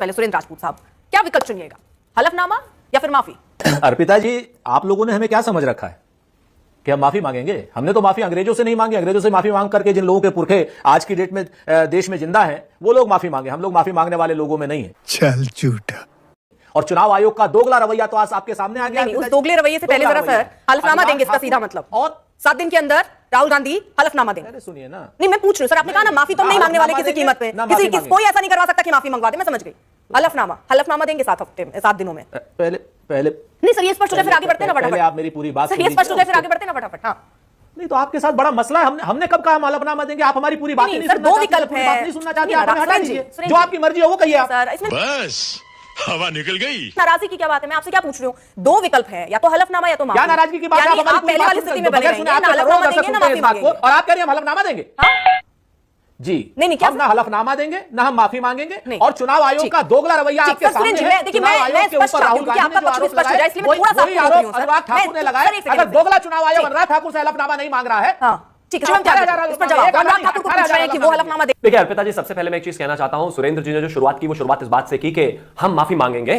पहले सुरेंद्र राजपूत साहब, क्या विकल्प चुनिएगा, हलफनामा या फिर माफी? अर्पिता जी, आप लोगों ने हमें क्या समझ रखा है कि हम माफी मांगेंगे? हमने तो माफी अंग्रेजों से नहीं मांगी। अंग्रेजों से माफी मांग करके जिन लोगों के पुरखे आज की डेट में देश में जिंदा हैं, वो लोग माफी मांगे। हम लोग माफी मांगने वाले लोगों में नहीं है। चल झूठा। और चुनाव आयोग का दोगला रवैया तो आज आपके सामने आ गया। उस दोगले रवैये से पहले जरा सर हलफनामा देंगे, इसका सीधा मतलब, और 7 दिन के अंदर राहुल गांधी हलफनामा देंगे। अरे सुनिए ना, नहीं मैं पूछ रही हूँ सर, आपने कहा ना माफी तो हम नहीं मांगने वाले किसी कीमत पे, कोई ऐसा नहीं करवा सकता कि माफी मंगवा दे। मैं समझ गई, हलफनामा देंगे 7 दिनों में। पहले नहीं सर, ये स्पष्ट हो जाए फिर आगे बढ़ते हैं ना फटाफट। आप मेरी पूरी बात सर ये स्पष्ट हो जाए फिर आगे बढ़ते हैं ना फटाफट। हाँ नहीं तो आपके साथ बड़ा मसला है। हमने कब कहा हम हलफनामा देंगे? आप हमारी पूरी बात नहीं सर, 2 विकल्प है, नहीं सुनना चाहते, आप हटा दीजिए। जो आपकी मर्जी हो वो कहिए आप। सर इसमें बस हवा निकल गई। नाराजगी की क्या बात है? मैं आपसे क्या पूछ रही हूँ, 2 विकल्प है, या तो हलफनामा या तो माफी। क्या नाराजगी की बात है? यानी आप पहले वाली स्थिति में बने रहेंगे, ना हलफनामा देंगे ना माफी मांगेंगे। और आप कह रहे हैं हम हलफनामा देंगे? जी नहीं क्या हम ना हलफनामा देंगे ना हम माफी मांगेंगे। नहीं। और चुनाव आयोग का दोगला रवैया आपके सामने है। देखिए मैं स्पष्ट राहुल गांधी आपका पक्ष स्पष्ट हो जाए, इसलिए मैं थोड़ा सा वही आरोप अनुराग ठाकुर ने लगाया। अगर दोगला चुनाव आयोग अनुराग ठाकुर से हलफनामा नहीं मांग रहा है, ठीक है, इस पर जवाब अनुराग ठाकुर को पूछ रहे हैं कि वो हलफनामा दे। देखिए अर्पिता जी, सबसे पहले मैं एक चीज कहना चाहता हूं, सुरेंद्र जी ने जो शुरुआत की वो शुरुआत इस बात से की कि हम माफी मांगेंगे।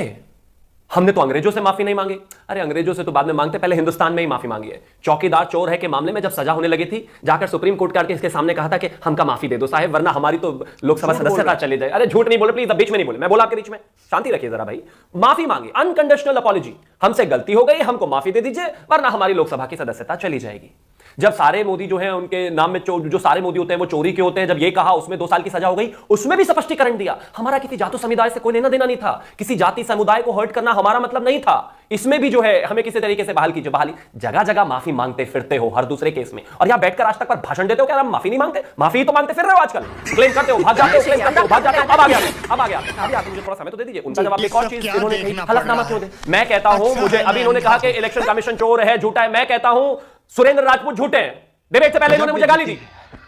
हमने तो अंग्रेजों से माफी नहीं मांगी। अरे अंग्रेजों से तो बाद में मांगते, पहले हिंदुस्तान में ही माफी मांगी है। चौकीदार चोर है के मामले में जब सजा होने लगी थी, जाकर सुप्रीम कोर्ट के इसके सामने कहा था कि हमका माफी दे दो साहब, वरना हमारी तो लोकसभा सदस्यता चले जाए। अरे झूठ नहीं बोले प्लीज, अब बीच में नहीं बोले, मैं बोला आपके बीच में, शांति रखिए जरा भाई। माफी मांगी, अनकंडीशनल अपॉलॉजी, हमसे गलती हो गई, हमको माफी दे दीजिए वरना हमारी लोकसभा की सदस्यता चली जाएगी। जब सारे मोदी जो है उनके नाम में जो सारे मोदी होते हैं वो चोरी के होते हैं, जब ये कहा उसमें 2 साल की सजा हो गई, उसमें भी स्पष्टीकरण दिया। हमारा किसी जाति समुदाय से कोई लेना देना नहीं था, किसी जाति समुदाय को हर्ट करना हमारा मतलब नहीं था। इसमें भी जो है हमें किसी तरीके से बहाल कीजिए। बहाली जगह जगह माफी मांगते फिरते हो हर दूसरे केस में, और यहां बैठकर आज तक पर भाषण देते हो क्या हम माफी नहीं मांगते? माफी तो मांगते फिर रहे हो आजकल, क्लेम करते हो, भाग जाते हो, क्लेम करते हो, भाग जाते हो। अब आ गया अभी आप मुझे थोड़ा समय तो दे दीजिए। उनका जवाब एक और चीज इन्होंने कही, हलफनामा क्यों दे? मैं कहता हूं, मुझे अभी इन्होंने कहा कि इलेक्शन कमीशन चोर है, झूठा है। मैं कहता हूं सुरेंद्र राजपूत झूठे हैं। डिबेट से पहले इन्होंने मुझे गाली दी,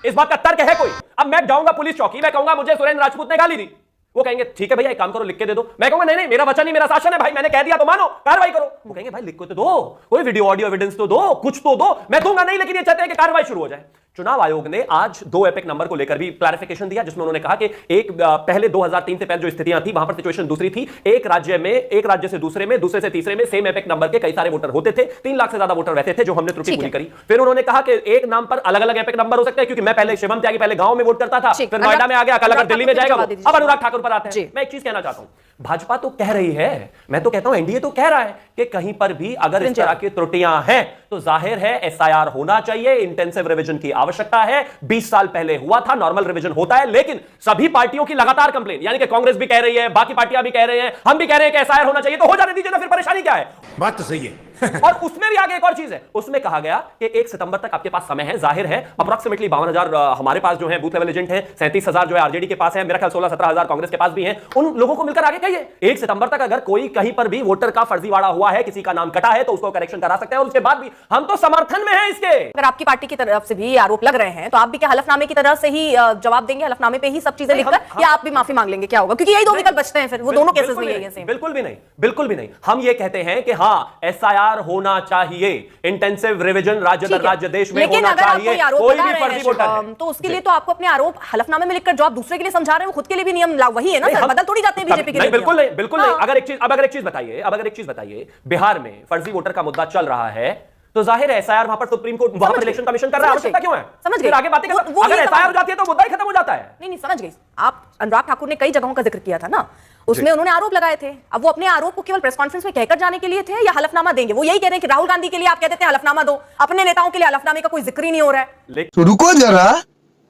इस बात का तर्क है कोई? अब मैं जाऊंगा पुलिस चौकी, मैं कहूंगा मुझे सुरेंद्र राजपूत ने गाली दी, वो कहेंगे ठीक है भैया एक काम करो लिख के दे दो। मैं कहूंगा नहीं मेरा वचन नहीं मेरा शासन है भाई, मैंने कह दिया तो मानो, कार्रवाई करो। वो कहेंगे भाई लिख के तो दो, कोई वीडियो ऑडियो एविडेंस तो दो, कुछ तो दो। मैं दूंगा नहीं, लेकिन ये चाहते हैं कि कार्रवाई शुरू हो जाए। चुनाव आयोग ने आज 2 एपिक नंबर को लेकर भी क्लैरिफिकेशन दिया, जिसमें उन्होंने कहा कि एक पहले 2003 से पहले जो स्थितियां थी वहां पर सिचुएशन दूसरी थी। एक राज्य से दूसरे में, दूसरे से तीसरे में सेम एपिक नंबर के कई सारे वोटर होते थे, 3 लाख से ज्यादा वोटर रहते थे, जो हमने त्रुटि पूरी करी। फिर उन्होंने कहा कि एक नाम पर अलग अलग एपिक नंबर हो सकते हैं, क्योंकि मैं पहले शिवम त्यागी पहले गांव में वोट करता था, फिर नोएडा में आ गया, कल अगर दिल्ली में जाएगा, अब अनुराग ठाकुर पर आता है। मैं एक चीज कहना चाहता हूं, भाजपा तो कह रही है, मैं तो कहता हूं एनडीए तो कह रहा है कि कहीं पर भी अगर इस तरह की त्रुटियां हैं तो जाहिर है एसआईआर होना चाहिए, इंटेंसिव रिवीजन की आवश्यकता है। 20 साल पहले हुआ था, नॉर्मल रिवीजन होता है, लेकिन सभी पार्टियों की लगातार कंप्लेन, यानी कि कांग्रेस भी कह रही है, बाकी पार्टियां भी कह रहे हैं, हम भी कह रहे हैं कि एसआईआर होना चाहिए, तो हो जाने दीजिए ना, फिर परेशानी क्या है? बात तो सही है। और उसमें भी आगे एक और चीज है, उसमें कहा गया कि 1 सितंबर तक आपके पास समय है। जाहिर है अप्रोक्सीमेटली 52,000 हमारे पास जो है बूथ लेवल एजेंट है, 37,000 जो है आरजेडी के पास है, मेरा ख्याल 16-17,000 कांग्रेस के पास भी है। उन लोगों को मिलकर आगे कहिए 1 सितंबर तक अगर कोई कहीं पर भी वोटर का फर्जीवाड़ा हुआ है, किसी का नाम कटा है, तो उसको करेक्शन करा सकते हैं, और उसके बाद भी हम तो समर्थन में हैं इसके। अगर आपकी पार्टी की तरफ से भी आरोप लग रहे हैं तो आप भी क्या हलफनामे की तरह से ही जवाब देंगे, हलफनामे पे ही सब चीजें लिखकर, या आप भी माफी मांग लेंगे? क्या होगा? क्योंकि यही 2 विकल्प बचते हैं, फिर वो दोनों केसेस में यही है। बिल्कुल भी नहीं, बिल्कुल भी नहीं। हम ये कहते हैं कि हां एसआईआर होना चाहिए, इंटेंसिव रिवीजन राज्य दर राज्य देश में होना चाहिए, कोई भी फर्जी वोटर तो उसके लिए तो आपको अपने आरोप हलफनामे में लिखकर जो आप दूसरे के लिए समझा रहे हैं वो खुद के लिए भी नियम वही है ना सर, बदल थोड़ी जाते हैं बीजेपी के लिए। बिल्कुल नहीं, बिल्कुल नहीं। अगर एक चीज बताइए, बिहार में फर्जी वोटर का मुद्दा चल रहा है तो जाहिर है एसआईआर वहां पर सुप्रीम कोर्ट, वहां पर इलेक्शन कमीशन कर रहा है, आवश्यकता क्यों है? समझ गए, आगे बातें कर, अगर एसआईआर हो जाती है तो मुद्दा ही खत्म हो जाता है। नहीं समझ गई। आप अनुराग ठाकुर ने कई जगहों का जिक्र किया था ना, उसमें उन्होंने आरोप लगाए थे। अब वो अपने आरोप को केवल प्रेस कॉन्फ्रेंस में कहकर जाने के लिए थे या हलफनामा देंगे? वो यही कह रहे हैं कि राहुल गांधी के लिए आप कहते थे हलफनामा दो, अपने नेताओं के लिए हलफनामे का कोई जिक्र ही नहीं हो रहा है। तो रुको जरा,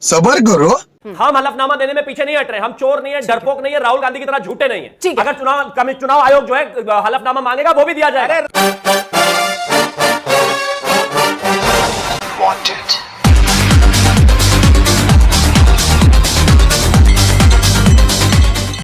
सबर करो। हम हलफनामा देने में पीछे नहीं हट रहे, हम चोर नहीं है, डरपोक नहीं है, राहुल गांधी की तरह झूठे नहीं है। अगर चुनाव आयोग जो है हलफनामा मांगेगा वो भी दिया जाएगा।